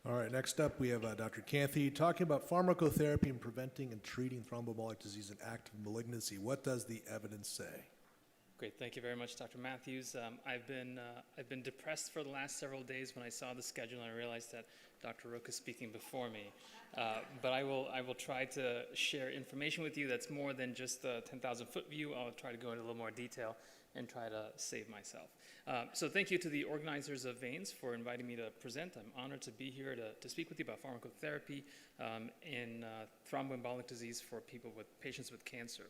All right, next up we have Dr. Kanthi talking about pharmacotherapy and preventing and treating thromboembolic disease and active malignancy. What does the evidence say? Great, thank you very much, Dr. Matthews. I've been depressed for the last several days when I saw the schedule and I realized that Dr. Rook is speaking before me. But I will try to share information with you that's more than just the 10,000-foot view. I'll try to go into a little more detail and try to save myself. So thank you to the organizers of VEINS for inviting me to present. I'm honored to be here to speak with you about pharmacotherapy in thromboembolic disease for patients with cancer.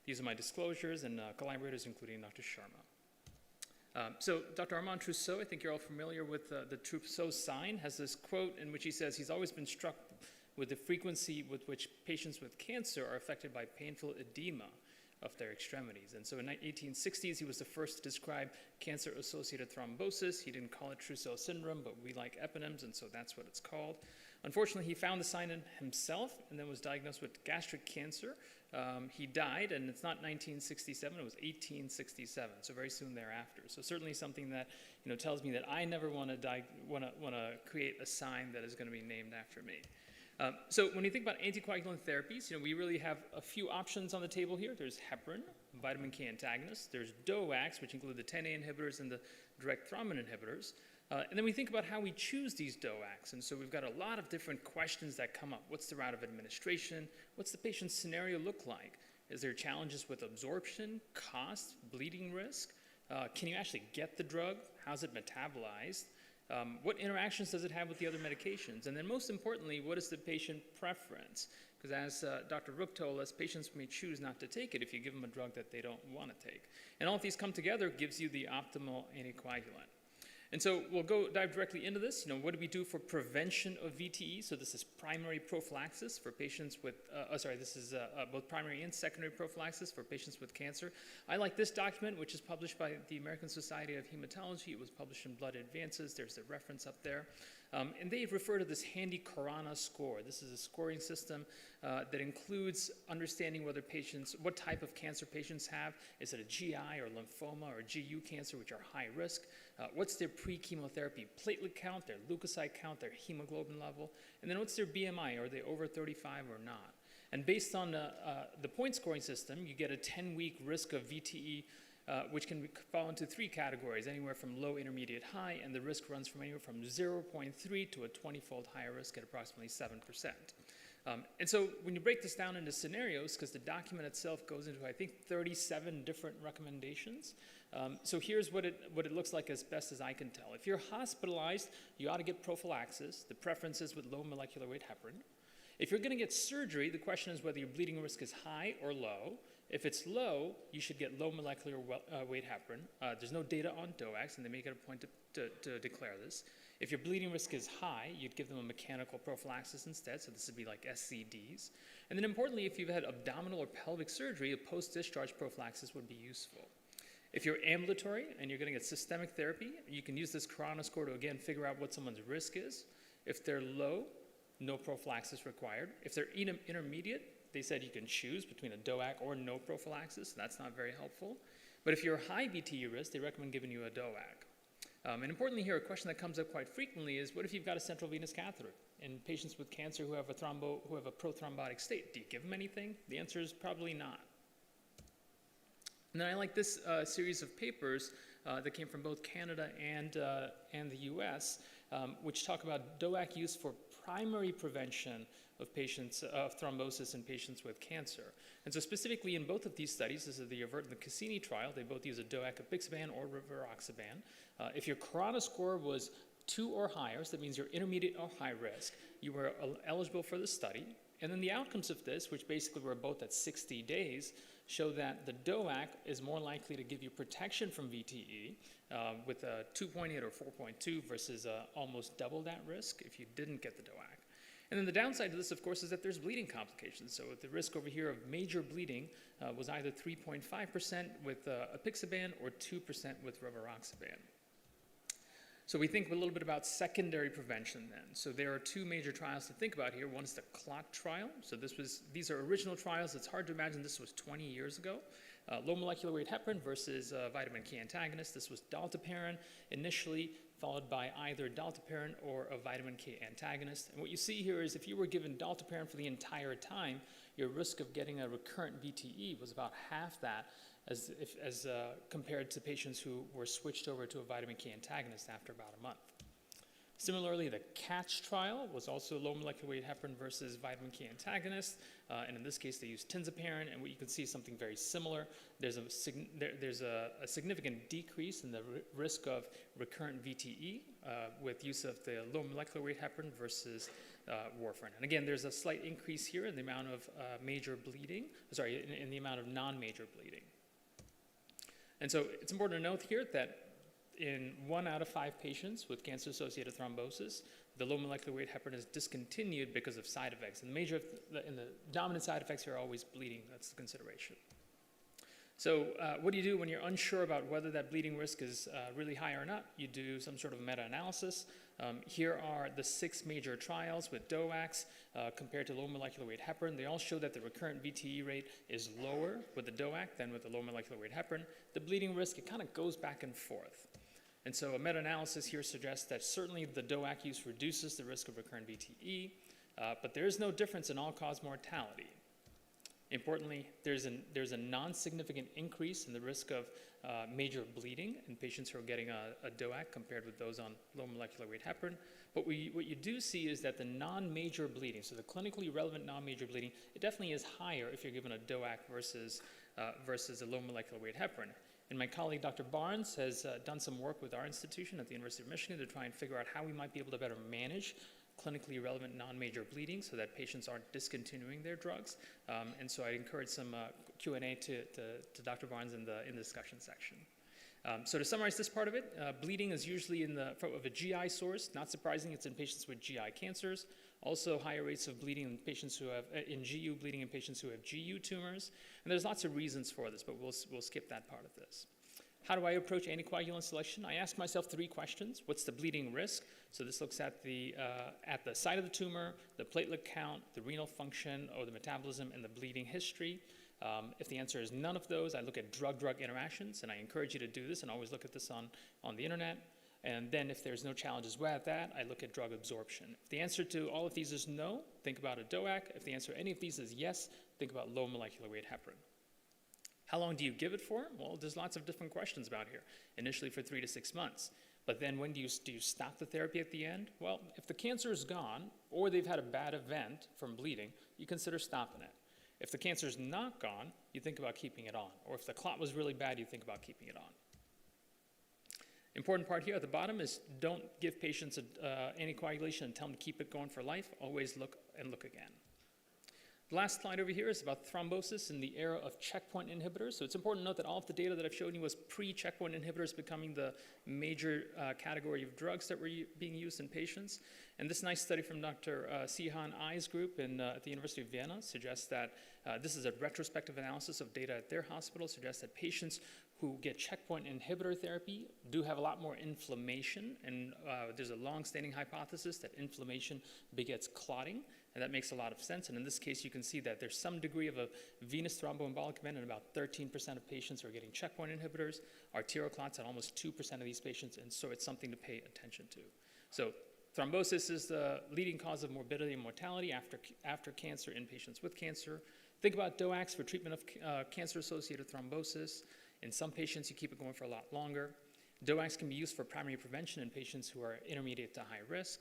These are my disclosures and collaborators, including Dr. Sharma. So Dr. Armand Trousseau, I think you're all familiar with the Trousseau sign, has this quote in which he says he's always been struck with the frequency with which patients with cancer are affected by painful edema of their extremities. And so in the 1860s, he was the first to describe cancer-associated thrombosis. He didn't call it Trousseau syndrome, but we like eponyms, and so that's what it's called. Unfortunately, he found the sign in himself and then was diagnosed with gastric cancer. He died, and it's not 1967, it was 1867, so very soon thereafter. So certainly something that tells me that I never want to create a sign that is going to be named after me. So when you think about anticoagulant therapies, we really have a few options on the table here. There's heparin, vitamin K antagonists. There's DOACs, which include the 10A inhibitors and the direct thrombin inhibitors. And then we think about how we choose these DOACs. And so we've got a lot of different questions that come up. What's the route of administration? What's the patient's scenario look like? Is there challenges with absorption, cost, bleeding risk? Can you actually get the drug? How's it metabolized? What interactions does it have with the other medications? And then most importantly, what is the patient preference? Because as Dr. Rook told us, patients may choose not to take it if you give them a drug that they don't want to take. And all of these come together gives you the optimal anticoagulant. And so we'll dive directly into this. What do we do for prevention of VTE? So this is primary prophylaxis for patients with, this is both primary and secondary prophylaxis for patients with cancer. I like this document, which is published by the American Society of Hematology. It was published in Blood Advances. There's a reference up there. And they refer to this handy Karana score. This is a scoring system that includes understanding what type of cancer patients have. Is it a GI or lymphoma or GU cancer, which are high risk? What's their pre-chemotherapy platelet count, their leukocyte count, their hemoglobin level? And then what's their BMI? Are they over 35 or not? And based on the point scoring system, you get a 10-week risk of VTE, which can fall into 3 categories, anywhere from low, intermediate, high, and the risk runs from anywhere from 0.3 to a 20-fold higher risk at approximately 7%. And so when you break this down into scenarios, because the document itself goes into, I think, 37 different recommendations. So here's what it looks like as best as I can tell. If you're hospitalized, you ought to get prophylaxis. The preference is with low molecular weight heparin. If you're going to get surgery, the question is whether your bleeding risk is high or low. If it's low, you should get low molecular weight heparin. There's no data on DOACs, and they make it a point to declare this. If your bleeding risk is high, you'd give them a mechanical prophylaxis instead, so this would be like SCDs. And then importantly, if you've had abdominal or pelvic surgery, a post-discharge prophylaxis would be useful. If you're ambulatory and you're going to get systemic therapy, you can use this Karana score to, again, figure out what someone's risk is. If they're low, no prophylaxis required. If they're intermediate, they said you can choose between a DOAC or no prophylaxis. That's not very helpful. But if you're high VTE risk, they recommend giving you a DOAC. And importantly here, a question that comes up quite frequently is, what if you've got a central venous catheter? In patients with cancer who have a prothrombotic state, do you give them anything? The answer is probably not. And then I like this series of papers that came from both Canada and the US, which talk about DOAC use for primary prevention of thrombosis in patients with cancer. And so specifically in both of these studies, this is the Avert and the Cassini trial, they both use a DOAC apixaban or rivaroxaban. If your Karana score was 2 or higher, so that means you're intermediate or high risk, you were eligible for the study. And then the outcomes of this, which basically were both at 60 days, show that the DOAC is more likely to give you protection from VTE with a 2.8 or 4.2 versus almost double that risk if you didn't get the DOAC. And then the downside to this, of course, is that there's bleeding complications. So the risk over here of major bleeding was either 3.5% with apixaban or 2% with rivaroxaban. So we think a little bit about secondary prevention then. So there are 2 major trials to think about here. One is the Clot trial. So these are original trials. It's hard to imagine this was 20 years ago. Low molecular weight heparin versus vitamin K antagonist. This was dalteparin initially, followed by either dalteparin or a vitamin K antagonist. And what you see here is if you were given dalteparin for the entire time, your risk of getting a recurrent VTE was about half that as compared to patients who were switched over to a vitamin K antagonist after about a month. Similarly, the CATCH trial was also low molecular weight heparin versus vitamin K antagonist, and in this case they used tinzaparin, and what you can see is something very similar. There's a significant decrease in the risk of recurrent VTE with use of the low molecular weight heparin versus warfarin. And again, there's a slight increase here in the amount of major bleeding, in the amount of non-major bleeding. And so it's important to note here that in 1 out of 5 patients with cancer-associated thrombosis, the low molecular weight heparin is discontinued because of side effects. And the dominant side effects here are always bleeding. That's the consideration. So what do you do when you're unsure about whether that bleeding risk is really high or not? You do some sort of meta-analysis. Here are the 6 major trials with DOACs compared to low molecular weight heparin. They all show that the recurrent VTE rate is lower with the DOAC than with the low molecular weight heparin. The bleeding risk, it kind of goes back and forth. And so a meta-analysis here suggests that certainly the DOAC use reduces the risk of recurrent VTE, but there is no difference in all-cause mortality. Importantly, there's a non-significant increase in the risk of major bleeding in patients who are getting a DOAC compared with those on low molecular weight heparin. But what you do see is that the non-major bleeding, so the clinically relevant non-major bleeding, it definitely is higher if you're given a DOAC versus a low molecular weight heparin. And my colleague, Dr. Barnes, has done some work with our institution at the University of Michigan to try and figure out how we might be able to better manage clinically relevant non-major bleeding so that patients aren't discontinuing their drugs. And so I encourage some Q&A to Dr. Barnes in the discussion section. So to summarize this part of it, bleeding is usually of a GI source. Not surprising, it's in patients with GI cancers. Also higher rates of bleeding in patients who have, GU bleeding in patients who have GU tumors. And there's lots of reasons for this, but we'll skip that part of this. How do I approach anticoagulant selection? I ask myself 3 questions. What's the bleeding risk? So this looks at the site of the tumor, the platelet count, the renal function, or the metabolism, and the bleeding history. If the answer is none of those, I look at drug-drug interactions, and I encourage you to do this, and always look at this on the internet. And then if there's no challenges with that, I look at drug absorption. If the answer to all of these is no, think about a DOAC. If the answer to any of these is yes, think about low molecular weight heparin. How long do you give it for? Well, there's lots of different questions about here. Initially for 3 to 6 months. But then when do you stop the therapy at the end? Well, if the cancer is gone, or they've had a bad event from bleeding, you consider stopping it. If the cancer is not gone, you think about keeping it on. Or if the clot was really bad, you think about keeping it on. Important part here at the bottom is don't give patients anticoagulation and tell them to keep it going for life. Always look and look again. The last slide over here is about thrombosis in the era of checkpoint inhibitors. So it's important to note that all of the data that I've shown you was pre-checkpoint inhibitors becoming the major category of drugs that were being used in patients. And this nice study from Dr. Sihan Ai's group at the University of Vienna suggests that this is a retrospective analysis of data at their hospital, suggests that patients who get checkpoint inhibitor therapy do have a lot more inflammation, and there's a long-standing hypothesis that inflammation begets clotting, and that makes a lot of sense. And in this case, you can see that there's some degree of a venous thromboembolic event in about 13% of patients who are getting checkpoint inhibitors, arterial clots in almost 2% of these patients, and so it's something to pay attention to. So thrombosis is the leading cause of morbidity and mortality after cancer in patients with cancer. Think about DOACs for treatment of cancer-associated thrombosis. In some patients, you keep it going for a lot longer. DOACs can be used for primary prevention in patients who are intermediate to high risk.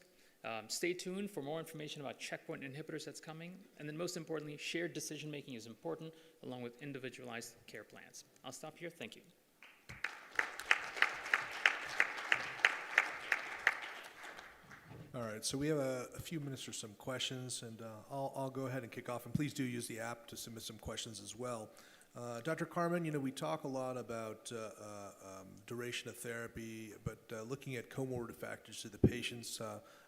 Stay tuned for more information about checkpoint inhibitors that's coming. And then most importantly, shared decision-making is important, along with individualized care plans. I'll stop here. Thank you. All right, so we have a few minutes for some questions, and I'll go ahead and kick off. And please do use the app to submit some questions as well. Dr. Carmen, we talk a lot about duration of therapy, but looking at comorbid factors to the patients,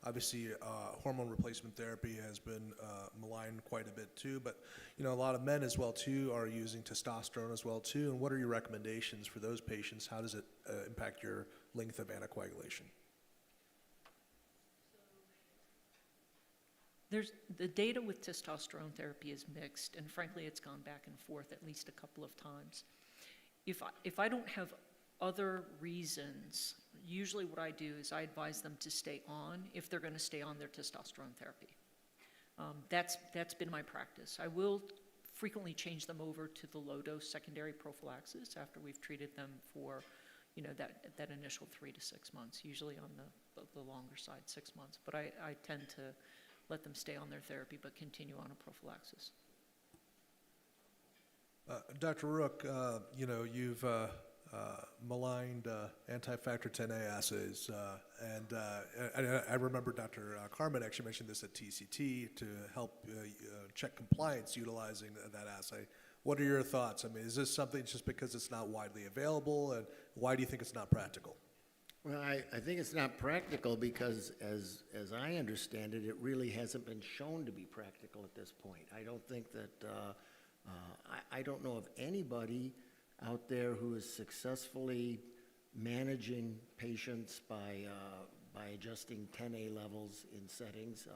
obviously hormone replacement therapy has been maligned quite a bit too, but a lot of men as well too are using testosterone as well too. And what are your recommendations for those patients? How does it impact your length of anticoagulation? The data with testosterone therapy is mixed, and frankly, it's gone back and forth at least a couple of times. If I don't have other reasons, usually what I do is I advise them to stay on if they're going to stay on their testosterone therapy. That's been my practice. I will frequently change them over to the low-dose secondary prophylaxis after we've treated them for, that initial 3 to 6 months, usually on the longer side, 6 months. But I tend to let them stay on their therapy but continue on a prophylaxis. Dr. Rook, you've maligned anti-factor 10A assays, and I remember Dr. Carmen actually mentioned this at TCT to help check compliance utilizing that assay. What are your thoughts? I mean, is this something just because it's not widely available, and why do you think it's not practical? Well, I think it's not practical because, as I understand it, it really hasn't been shown to be practical at this point. I don't think that, I don't know of anybody out there who is successfully managing patients by adjusting 10A levels in settings.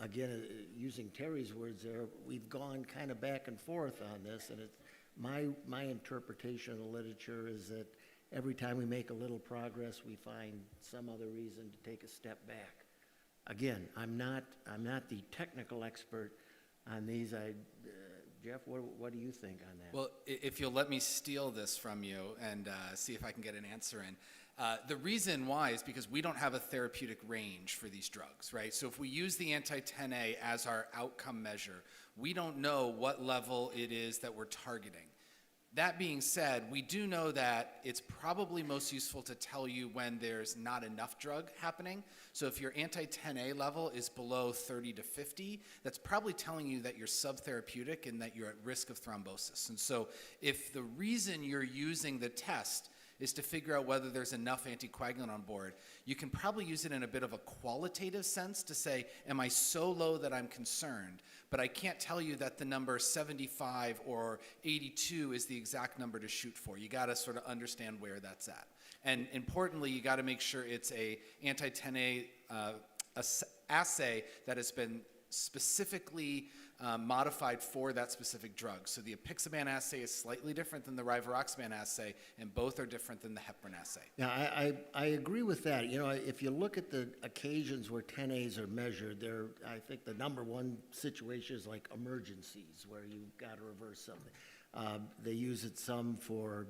Again, using Terry's words there, we've gone kind of back and forth on this, and my interpretation of the literature is that every time we make a little progress, we find some other reason to take a step back. Again, I'm not the technical expert on these. Jeff, what do you think on that? Well, if you'll let me steal this from you and see if I can get an answer in. The reason why is because we don't have a therapeutic range for these drugs, right? So if we use the anti-10A as our outcome measure, we don't know what level it is that we're targeting. That being said, we do know that it's probably most useful to tell you when there's not enough drug happening. So if your anti-10A level is below 30 to 50, that's probably telling you that you're subtherapeutic and that you're at risk of thrombosis. And so if the reason you're using the test is to figure out whether there's enough anticoagulant on board, you can probably use it in a bit of a qualitative sense to say, am I so low that I'm concerned? But I can't tell you that the number 75 or 82 is the exact number to shoot for. You gotta sort of understand where that's at. And importantly, you gotta make sure it's a anti-10A assay that has been specifically modified for that specific drug. So the apixaban assay is slightly different than the rivaroxaban assay, and both are different than the heparin assay. Yeah, I agree with that. If you look at the occasions where 10As are measured, I think the number one situation is like emergencies where you've got to reverse something. They use it some for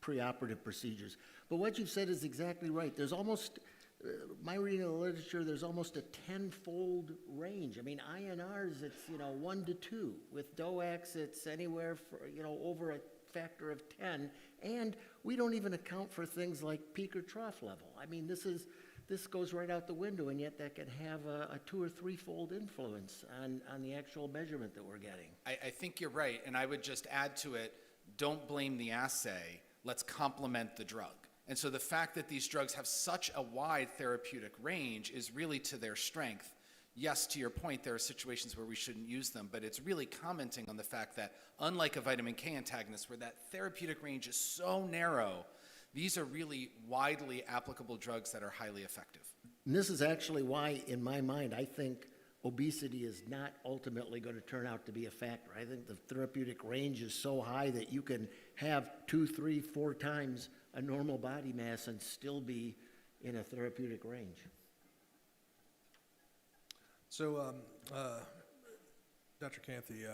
preoperative procedures. But what you've said is exactly right. There's almost, my reading of the literature, there's almost a 10-fold range. I mean, INRs, it's, 1 to 2. With DOACs, it's anywhere for, over a factor of 10. And we don't even account for things like peak or trough level. I mean, this goes right out the window, and yet that can have a 2 or 3-fold influence on the actual measurement that we're getting. I think you're right, and I would just add to it, don't blame the assay, let's complement the drug. And so the fact that these drugs have such a wide therapeutic range is really to their strength. Yes, to your point, there are situations where we shouldn't use them, but it's really commenting on the fact that unlike a vitamin K antagonist where that therapeutic range is so narrow, these are really widely applicable drugs that are highly effective. And this is actually why, in my mind, I think obesity is not ultimately going to turn out to be a factor. I think the therapeutic range is so high that you can have 2, 3, 4 times a normal body mass and still be in a therapeutic range. So, Dr. Kanthi,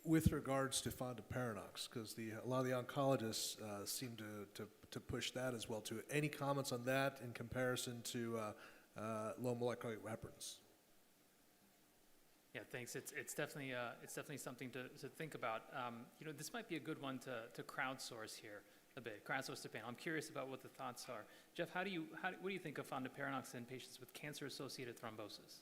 with regards to fondaparinux, because a lot of the oncologists seem to push that as well too. Any comments on that in comparison to low molecular weight heparins? Yeah, thanks. It's definitely something to think about. This might be a good one to crowdsource here a bit. Crowdsource the panel. I'm curious about what the thoughts are. Jeff, what do you think of fondaparinux in patients with cancer-associated thrombosis?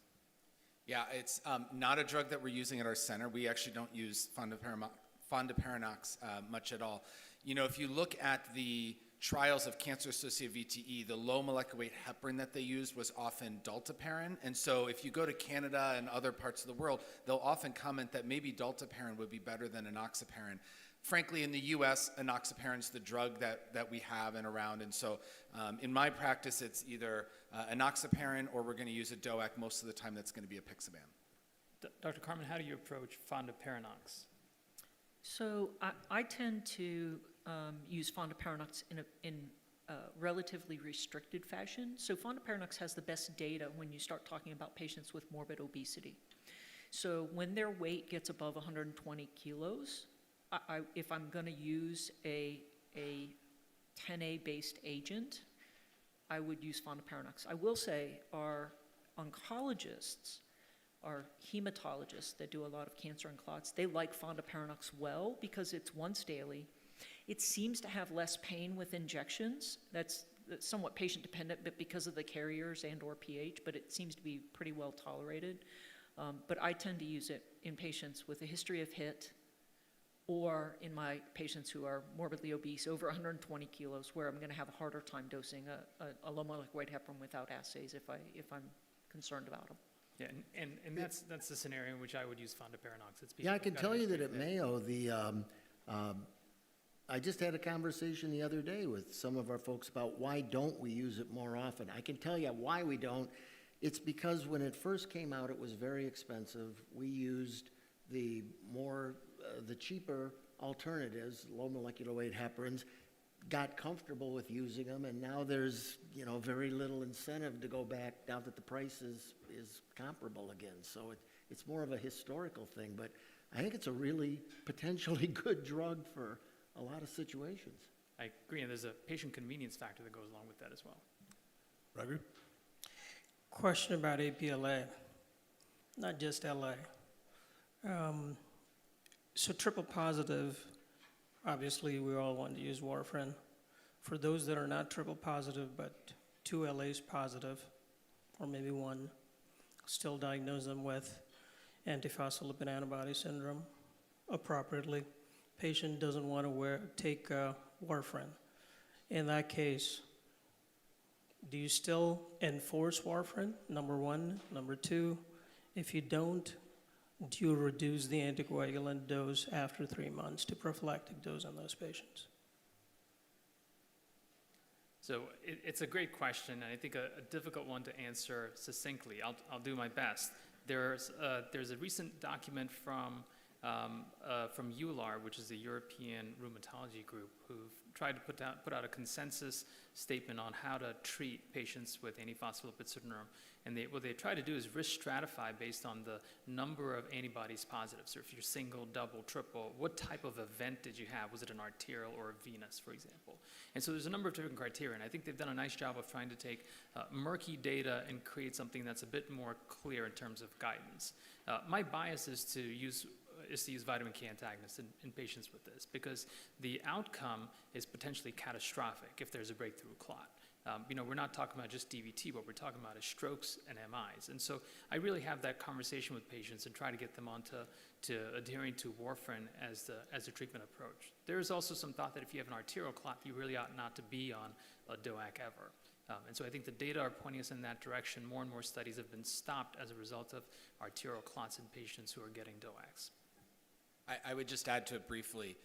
Yeah, it's not a drug that we're using at our center. We actually don't use fondaparinux much at all. If you look at the trials of cancer-associated VTE, the low molecular weight heparin that they used was often dalteparin. And so if you go to Canada and other parts of the world, they'll often comment that maybe dalteparin would be better than enoxaparin. Frankly, in the US, enoxaparin's the drug that we have and around. And so in my practice, it's either enoxaparin or we're going to use a DOAC. Most of the time, that's going to be apixaban. Dr. Carmen, how do you approach fondaparinux? So I tend to use fondaparinux in a relatively restricted fashion. So fondaparinux has the best data when you start talking about patients with morbid obesity. So when their weight gets above 120 kilos, if I'm going to use a 10A-based agent, I would use fondaparinux. I will say our oncologists, our hematologists that do a lot of cancer and clots, they like fondaparinux well because it's once daily. It seems to have less pain with injections. That's somewhat patient dependent, but because of the carriers and or pH, but it seems to be pretty well tolerated. But I tend to use it in patients with a history of HIT or in my patients who are morbidly obese, over 120 kilos, where I'm going to have a harder time dosing a low molecular weight heparin without assays if I'm concerned about them. Yeah, and that's the scenario in which I would use fondaparinux. It's Yeah, I people can who've got tell a you that history at of it. Mayo, I just had a conversation the other day with some of our folks about why don't we use it more often. I can tell you why we don't. It's because when it first came out, it was very expensive. We used the cheaper alternatives, low molecular weight heparins, got comfortable with using them, and now there's very little incentive to go back now that the price is comparable again. So it's more of a historical thing, but I think it's a really potentially good drug for a lot of situations. I agree, and there's a patient convenience factor that goes along with that as well. Raghu? Question about APLA, not just LA. So triple positive, obviously we all want to use warfarin. For those that are not triple positive but 2 LAs positive, or maybe 1, still diagnose them with antiphospholipid antibody syndrome appropriately. Patient doesn't want to take warfarin. In that case, do you still enforce warfarin, number 1? Number 2, if you don't, do you reduce the anticoagulant dose after 3 months to prophylactic dose on those patients? So it's a great question, and I think a difficult one to answer succinctly. I'll do my best. There's a recent document from EULAR, which is the European Rheumatology Group, who've tried to put out a consensus statement on how to treat patients with antiphospholipid syndrome. And what they try to do is risk stratify based on the number of antibodies positive. So if you're single, double, triple, what type of event did you have? Was it an arterial or a venous, for example? And so there's a number of different criteria, and I think they've done a nice job of trying to take murky data and create something that's a bit more clear in terms of guidance. My bias is to use vitamin K antagonists in patients with this, because the outcome is potentially catastrophic if there's a breakthrough clot. We're not talking about just DVT. What we're talking about is strokes and MIs. And so I really have that conversation with patients and try to get them onto adhering to warfarin as the treatment approach. There is also some thought that if you have an arterial clot, you really ought not to be on a DOAC ever. And so I think the data are pointing us in that direction. More and more studies have been stopped as a result of arterial clots in patients who are getting DOACs. I would just add to it briefly.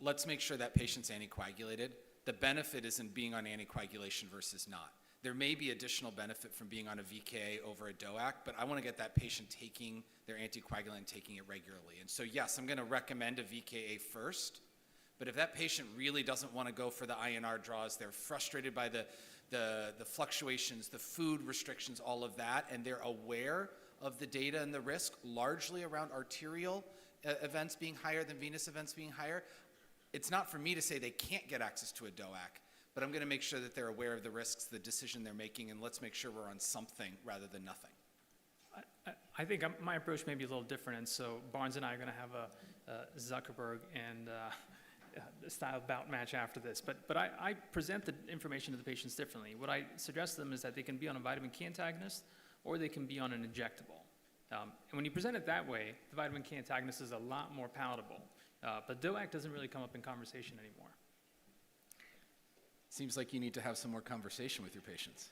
Let's make sure that patient's anticoagulated. The benefit is in being on anticoagulation versus not. There may be additional benefit from being on a VKA over a DOAC, but I want to get that patient taking their anticoagulant and taking it regularly. And so yes, I'm going to recommend a VKA first, but if that patient really doesn't want to go for the INR draws, they're frustrated by the fluctuations, the food restrictions, all of that, and they're aware of the data and the risk, largely around arterial events being higher than venous events being higher, it's not for me to say they can't get access to a DOAC, but I'm going to make sure that they're aware of the risks, the decision they're making, and let's make sure we're on something rather than nothing. I think my approach may be a little different, and so Barnes and I are going to have a Zuckerberg and style bout match after this. But I present the information to the patients differently. What I suggest to them is that they can be on a vitamin K antagonist or they can be on an injectable. And when you present it that way, the vitamin K antagonist is a lot more palatable. But DOAC doesn't really come up in conversation anymore. Seems like you need to have some more conversation with your patients.